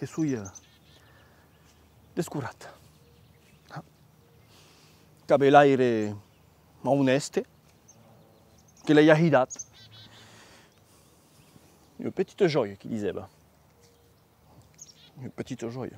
che sui descurat. Că l'aire ma oneste, che lei ha hidat. Une petite joie, qui disait. Une petite joie.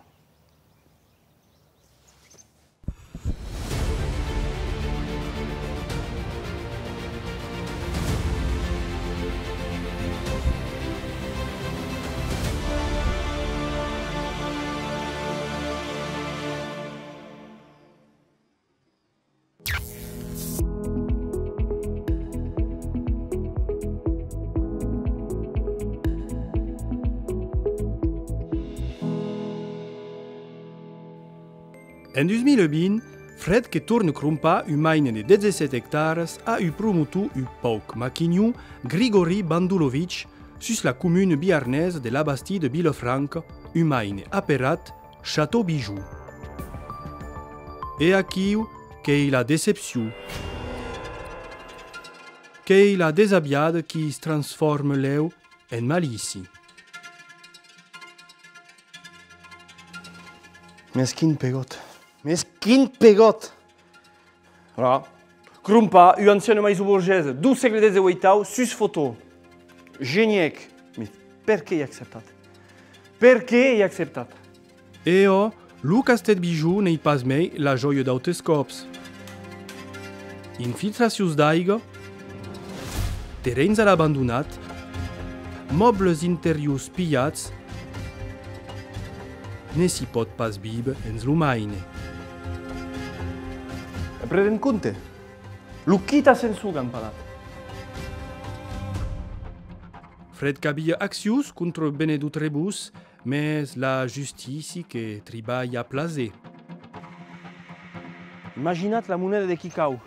En 2020, Fred che torna crumpa umaine de 17 hectares a eu promutu u pauc machignou Grigori Bandulovic sus la commune biarnaise de l'Abastie de Villefranche, umaine aperat Château Bijou. E aquí qu'est la déception, qu'est la déshabiade qui se transforme l'eu en malicie. Mesquin pegot. Mesquin pegot! Voilà. Crumpa, u ancienne mais bourgeoise, 12 segle de oitau, sus photo. Geniec. Mais perché i acceptat? Perché i acceptat? Eo, Lucas Ted Bijou n'est pas mai la joie d'autoscops. Infiltrations d'aigua, terrenys abandonat, mobles interiors pillats, ne si pot pas vive ens l'umaine. Preden conte. Luchita sensugan palat. Fred cabia axius contre Benedut Rebus, mais la justice que triballa plazé. Imaginat la moneda de Kikau.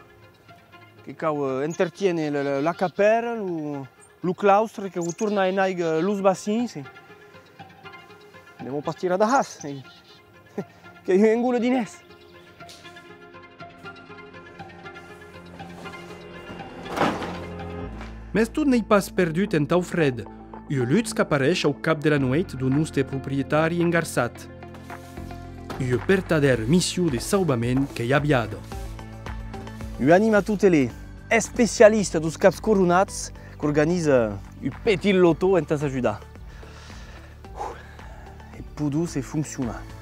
Kikau intertiene la capera, lo claustre che torna in aig lus bassins. Andiamo a partire da has. Che io ingulo di nes. Mais tout n'est pas perdu en tau Fred. U luts qu'apareix au cap de la nuit d'un nostre proprietari engarçat. U vertader mission de sauvament que hi aviado. U anima tutte le specialiste dos caps coronats che organisa u petit loto en tas ajuda. E pudus e funcționa.